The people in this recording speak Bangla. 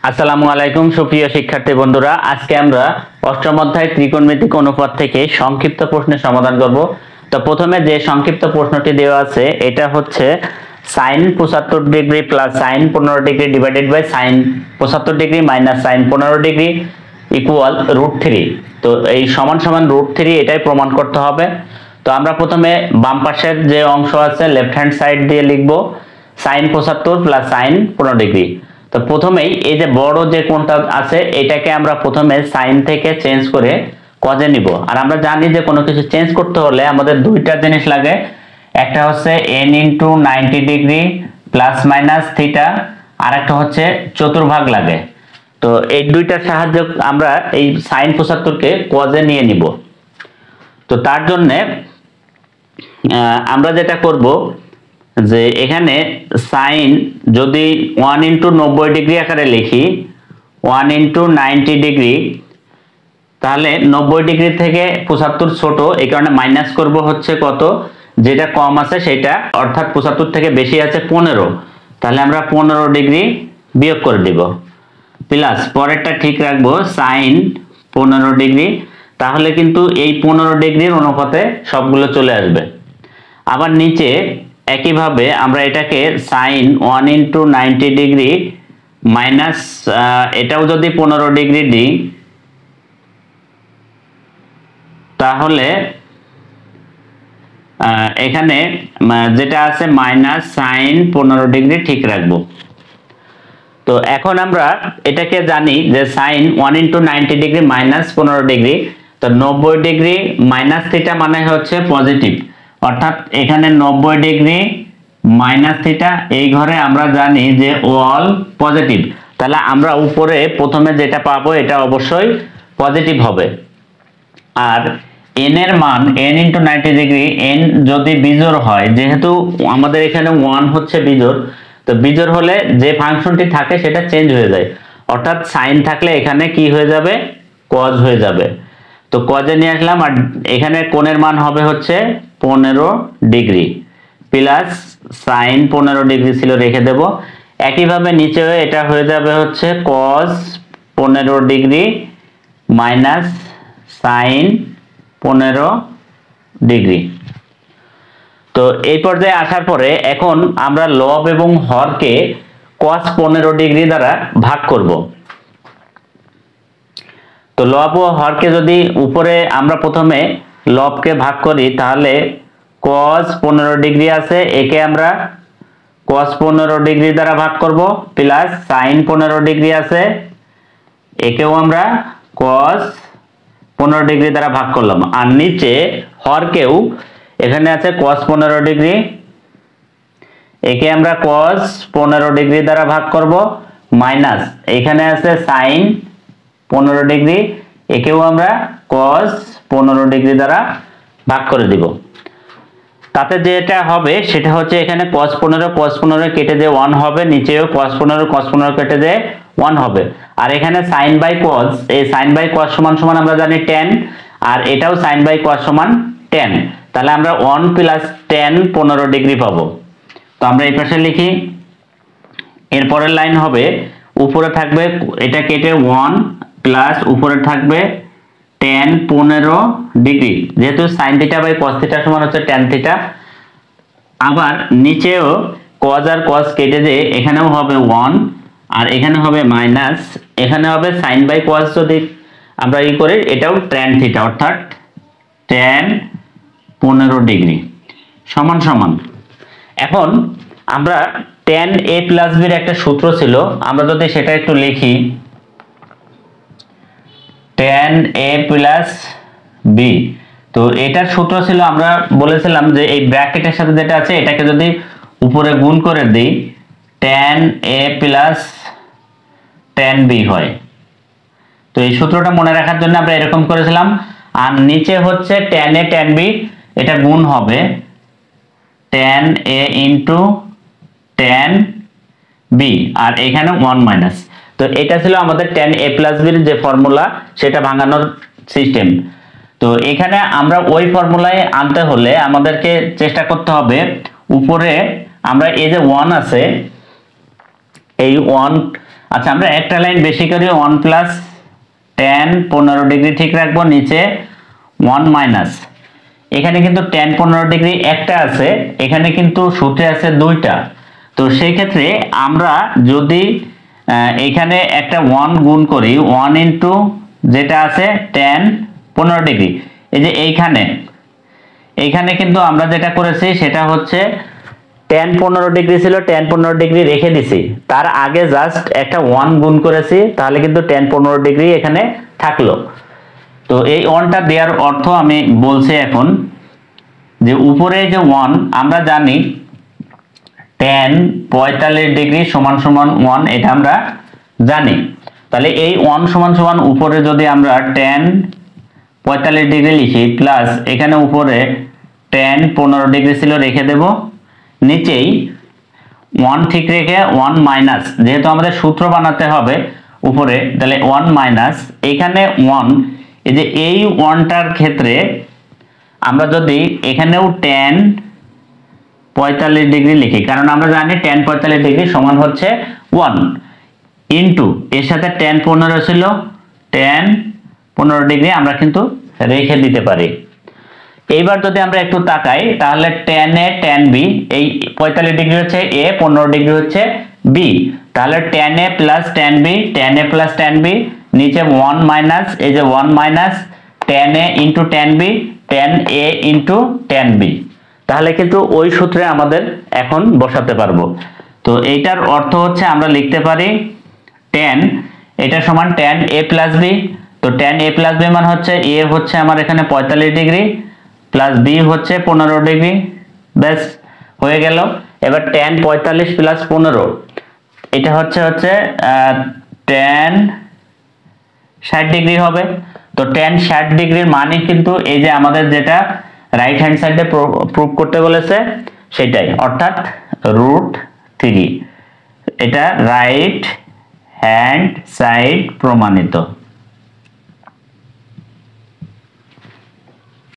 আসসালামু আলাইকুম সুপ্রিয় শিক্ষার্থী বন্ধুরা, আজকে আমরা অষ্টম অধ্যায় ত্রিকোণমিতিক অনুপাত থেকে সংক্ষিপ্ত প্রশ্নের সমাধান করব। তো প্রথমে যে সংক্ষিপ্ত প্রশ্নটি দেওয়া আছে এটা হচ্ছে sin 75 degree plus sin 15 degree divided by sin 75 degree minus sin 15 degree equal √3। তো এই সমান সমান √3 এটাই প্রমাণ করতে হবে। তো আমরা প্রথমে বাম পাশের যে অংশ আছে লেফট হ্যান্ড সাইড দিয়ে লিখব sin 75 প্লাস sin 15 ডিগ্রি। তো প্রথমেই এই যে বড় যে কোণটা আছে এটাকে আমরা প্রথমে সাইন থেকে চেঞ্জ করে কজে নিব। আর আমরা জানি যে কোনো কিছু চেঞ্জ করতে হলে আমাদের দুইটা জিনিস লাগে, একটা হচ্ছে n * 90 degree plus minus theta, আর একটা হচ্ছে চতুর্ভাগ লাগে। তো এই দুইটার সাহায্যে আমরা এই সাইন 75 কে কজে নিয়ে নিব। তো তার জন্য আমরা যেটা করব যে এখানে সাইন যদি 1 * 90 ডিগ্রি আকারে লিখি 1 * 90 ডিগ্রি, তাহলে 90 ডিগ্রি থেকে 75 ছোট, এই কারণে মাইনাস করব হচ্ছে কত, যেটা কম আছে সেটা, অর্থাৎ 75 থেকে বেশি আছে 15, তাহলে আমরা 15 ডিগ্রি বিয়োগ করে দিব, প্লাস পরেরটা ঠিক রাখবো সাইন 15 ডিগ্রি, তাহলে কিন্তু এই 15 ডিগ্রির অনুপাতে সবগুলো চলে আসবে। আবার নিচে একইভাবে আমরা এটাকে সাইন 1 * 90 ডিগ্রি মাইনাস এটাও যদি 15 ডিগ্রি দিই, তাহলে এখানে যেটা আছে মাইনাস সাইন 15 ডিগ্রি ঠিক রাখবো। তো এখন আমরা এটাকে জানি যে সাইন 1 * 90 ডিগ্রি মাইনাস 15 ডিগ্রি, তো 90 ডিগ্রি মাইনাস থিটা মানে হচ্ছে পজিটিভ, অর্থাৎ এখানে 90 ডিগ্রি মাইনাস থিটা, এই ঘরে আমরা জানি যে অল পজিটিভ, তাহলে আমরা উপরে প্রথমে যেটা পাবো এটা অবশ্যই পজিটিভ হবে। আর n এর মান n * 90 ডিগ্রি, n যদি বিজোড় হয়, যেহেতু আমাদের এখানে 1 হচ্ছে বিজোড়, তো বিজোড় হলে যে ফাংশনটি থাকে সেটা চেঞ্জ হয়ে যায়, অর্থাৎ সাইন থাকলে এখানে কি হয়ে যাবে, কজ হয়ে যাবে। তো কজে নিয়ে আসলাম, আর এখানে কোণের মান হবে হচ্ছে 15 ডিগ্রি প্লাস সাইন 15 ডিগ্রি ছিল রেখে দেব। একইভাবে নিচে এটা হয়ে যাবে হচ্ছে cos 15 degree minus sine 15 degree. তো এই পর্যায়ে আসার পরে এখন আমরা লব এবং হরকে cos 15 ডিগ্রি দ্বারা ভাগ করব। তো লব ও হরকে যদি উপরে আমরা প্রথমে লবকে ভাগ করি, তাহলে cos 15 ডিগ্রি আছে, একে আমরা cos 15 ডিগ্রি দ্বারা ভাগ করব, প্লাস sin 15 ডিগ্রি আছে, একেও আমরা cos 15 ডিগ্রি দ্বারা ভাগ করলাম। আর নিচে হরকেও এখানে আছে cos 15 ডিগ্রি, একে আমরা cos 15 ডিগ্রি দ্বারা ভাগ করব, মাইনাস এখানে আছে sin 15 ডিগ্রি, একেও আমরা cos 15 ডিগ্রি দ্বারা ভাগ করে দিব। তাতে যেটা হবে সেটা হচ্ছে এখানে cos 15 কেটে যে 1 হবে, নিচেও cos 15 কেটে যে 1 হবে। আর এখানে sin বাই cos, এই sin বাই cos সমান সমান আমরা জানি tan, আর এটাও sin বাই cos সমান tan, তাহলে আমরা 1 প্লাস tan 15 ডিগ্রি পাবো। তো আমরা এই পাশে লিখি, এরপরের লাইন হবে উপরে থাকবে এটা কেটে 1 প্লাস উপরে থাকবে tan 15 ডিগ্রি, যেহেতু sin theta by cos theta সমান হচ্ছে tan থিটা। আবার নিচেও cos আর cos কেটে যে এখানেও হবে 1, আর এখানে হবে মাইনাস, এখানে হবে sin বাই cos যদি আমরা ই করি, এটাও tan থিটা, অর্থাৎ tan 15 ডিগ্রি সমান সমান। এখন আমরা tan a প্লাস b এর একটা সূত্র ছিল, আমরা যদি সেটা একটু লিখি, tan a প্লাস b, তো এটার সূত্র ছিল, আমরা বলেছিলাম যে এই ব্র্যাকেটের সাথে যেটা আছে এটাকে যদি উপরে গুণ করে দিই tan a plus tan b হয়। তো এই সূত্রটা মনে রাখার জন্য আমরা এরকম করেছিলাম। আর নিচে হচ্ছে tan a tan b, এটা গুণ হবে tan a into tan b, আর এখানে 1 মাইনাস। তো এটা ছিল আমাদের tan a প্লাস b এর যে ফর্মুলা, সেটা ভাঙানোর সিস্টেম। তো এখানে আমরা ওই ফর্মুলায় আনতে হলে আমাদেরকে চেষ্টা করতে হবে উপরে আমরা এই যে 1 আছে, এই 1 আচ্ছা, আমরা একটা লাইন বেশি করে 1 প্লাস tan 15 ডিগ্রি ঠিক রাখবো, নিচে 1 মাইনাস, এখানে কিন্তু tan 15 ডিগ্রি একটা আছে, এখানে কিন্তু সূত্রে আছে দুইটা। তো সেই ক্ষেত্রে আমরা যদি এখানে একটা 1 গুণ করি, 1 ইন্টু যেটা আছে tan 15 ডিগ্রি, এই যে এইখানে কিন্তু আমরা যেটা করেছি সেটা হচ্ছে tan 15 ডিগ্রি ছিল, tan 15 ডিগ্রি রেখে দিছি, তার আগে জাস্ট একটা 1 গুণ করেছি, তাহলে কিন্তু tan 15 ডিগ্রি এখানে থাকলো। তো এই 1টা দেওয়ার অর্থ আমি বলছি এখন যে উপরে যে 1 আমরা জানি tan 45 ডিগ্রি সমান সমান 1, এটা আমরা জানি। তাহলে এই 1 সমান সমান উপরে যদি আমরা tan 45 ডিগ্রি লিখি, প্লাস এখানে উপরে tan 15 ডিগ্রি ছিল রেখে দেব, নিচেই 1 ঠিক রেখে 1 মাইনাস, যেহেতু আমাদের সূত্র বানাতে হবে উপরে, তাহলে 1 মাইনাস এখানে 1, এই যে এই 1টার ক্ষেত্রে আমরা যদি এখানেও tan 45 ডিগ্রি লিখি, কারণ আমরা জানি tan 45 ডিগ্রি সমান হচ্ছে 1 ইন্টু এর সাথে tan 15 ছিল, tan 15 ডিগ্রি আমরা কিন্তু রেখে দিতে পারি। এইবার যদি আমরা একটু তাকাই, তাহলে tan a tan b, এই 45 ডিগ্রি হচ্ছে a, 15 ডিগ্রি হচ্ছে b, তাহলে tan a plus tan b, tan a plus tan b, নিচে 1 মাইনাস, এই যে 1 minus tan a into tan b, tan a into tan b, তাহলে কিন্তু ওই সূত্রে আমাদের এখন বসাতে পারবো। তো এইটার অর্থ হচ্ছে আমরা লিখতে পারি tan, এটা সমান tan a প্লাস b, তো tan a প্লাস b মানে হচ্ছে a হচ্ছে আমার এখানে 45 ডিগ্রি প্লাস b হচ্ছে 15 ডিগ্রি, ব্যাস হয়ে গেল। এবার tan 45 প্লাস 15, এটা হচ্ছে tan 60 ডিগ্রি হবে। তো tan 60 ডিগ্রির মানে কিন্তু এই যে আমাদের যেটা রাইট হ্যান্ড সাইডে প্রুভ করতে বলেছে সেটাই, অর্থাৎ √3, এটা রাইট হ্যান্ড সাইড প্রমাণিত।